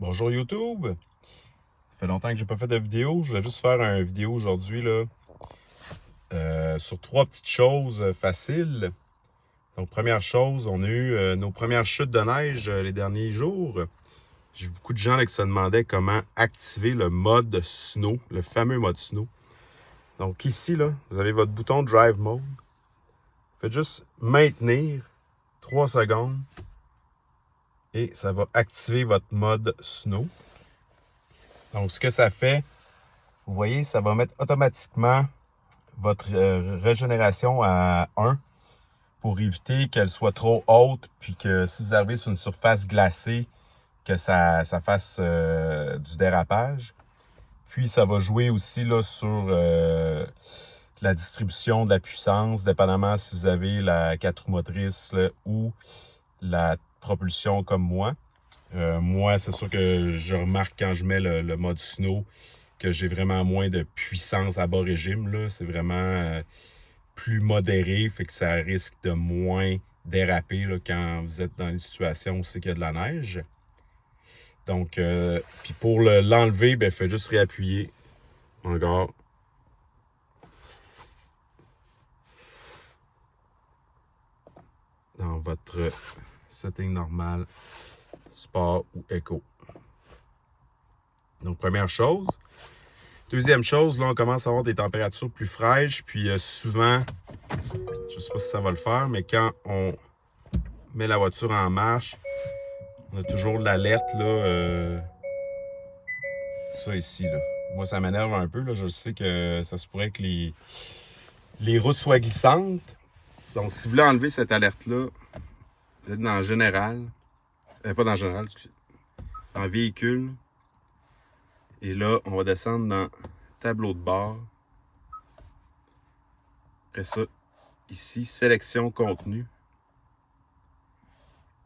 Bonjour YouTube! Ça fait longtemps que j'ai pas fait de vidéo. Je voulais juste faire une vidéo aujourd'hui là, sur trois petites choses faciles. Donc, première chose, on a eu nos premières chutes de neige les derniers jours. J'ai vu beaucoup de gens là, qui se demandaient comment activer le mode snow, le fameux mode snow. Donc ici, là, vous avez votre bouton Drive Mode. Faites juste maintenir 3 secondes et ça va activer votre mode snow. Donc, ce que ça fait, vous voyez, ça va mettre automatiquement votre régénération à 1 pour éviter qu'elle soit trop haute, puis que si vous arrivez sur une surface glacée, que ça fasse du dérapage. Puis, ça va jouer aussi là, sur la distribution de la puissance, dépendamment si vous avez la 4 roues motrices là, ou la propulsion comme moi. Moi, c'est sûr que je remarque quand je mets le mode snow que j'ai vraiment moins de puissance à bas régime. Là. C'est vraiment plus modéré, fait que ça risque de moins déraper là, quand vous êtes dans une situation où c'est qu'il y a de la neige. Donc, puis pour l'enlever, ben, faites juste réappuyer encore. Dans votre setting normal, sport ou éco. Donc, première chose. Deuxième chose, là, on commence à avoir des températures plus fraîches. Puis souvent, je ne sais pas si ça va le faire, mais quand on met la voiture en marche, on a toujours l'alerte, là, ça ici, là. Moi, ça m'énerve un peu, là. Je sais que ça se pourrait que les routes soient glissantes. Donc, si vous voulez enlever cette alerte-là, vous êtes dans Général. Pas dans Général, excusez. En Véhicule. Et là, on va descendre dans Tableau de bord. Après ça, ici, Sélection contenu.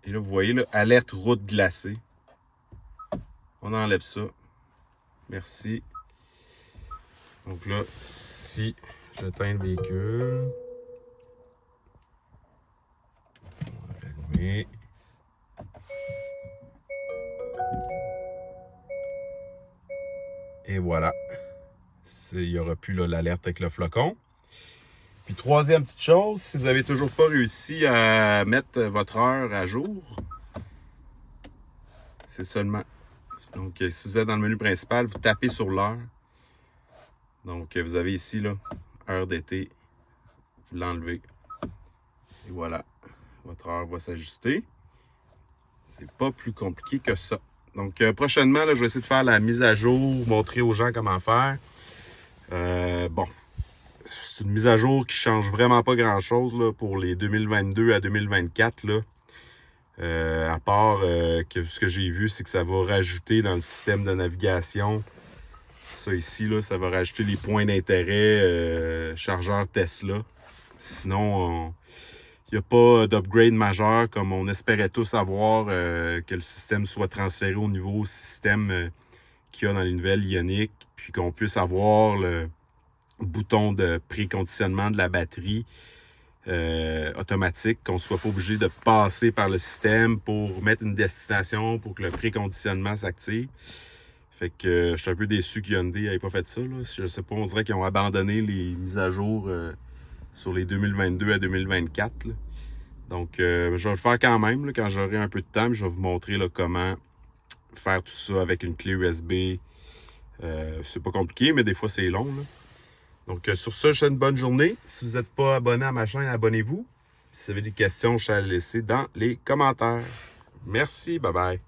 Et là, vous voyez, là, Alerte route glacée. On enlève ça. Merci. Donc là, si j'éteins le véhicule, on va l'allumer. Et voilà. Il n'y aura plus l'alerte avec le flocon. Puis troisième petite chose, si vous n'avez toujours pas réussi à mettre votre heure à jour, c'est seulement... Donc, si vous êtes dans le menu principal, vous tapez sur l'heure. Donc, vous avez ici, là, heure d'été. Vous l'enlevez. Et voilà. Votre heure va s'ajuster. C'est pas plus compliqué que ça. Donc, prochainement, là, je vais essayer de faire la mise à jour, montrer aux gens comment faire. Bon, c'est une mise à jour qui change vraiment pas grand-chose là, pour les 2022 à 2024. Là. À part que ce que j'ai vu, c'est que ça va rajouter dans le système de navigation. Ça ici, là, ça va rajouter les points d'intérêt chargeur Tesla. Sinon, il n'y a pas d'upgrade majeur comme on espérait tous avoir, que le système soit transféré au nouveau système qu'il y a dans les nouvelles Ioniq, puis qu'on puisse avoir le bouton de préconditionnement de la batterie automatique, qu'on ne soit pas obligé de passer par le système pour mettre une destination pour que le préconditionnement s'active. Fait que je suis un peu déçu que Hyundai n'ait pas fait ça. Là. Je sais pas, on dirait qu'ils ont abandonné les mises à jour sur les 2022 à 2024. Là. Donc, je vais le faire quand même, là, quand j'aurai un peu de temps. Je vais vous montrer là, comment faire tout ça avec une clé USB. C'est pas compliqué, mais des fois, c'est long. Là. Donc, sur ça, je vous souhaite une bonne journée. Si vous n'êtes pas abonné à ma chaîne, abonnez-vous. Si vous avez des questions, je vais les laisser dans les commentaires. Merci, bye bye.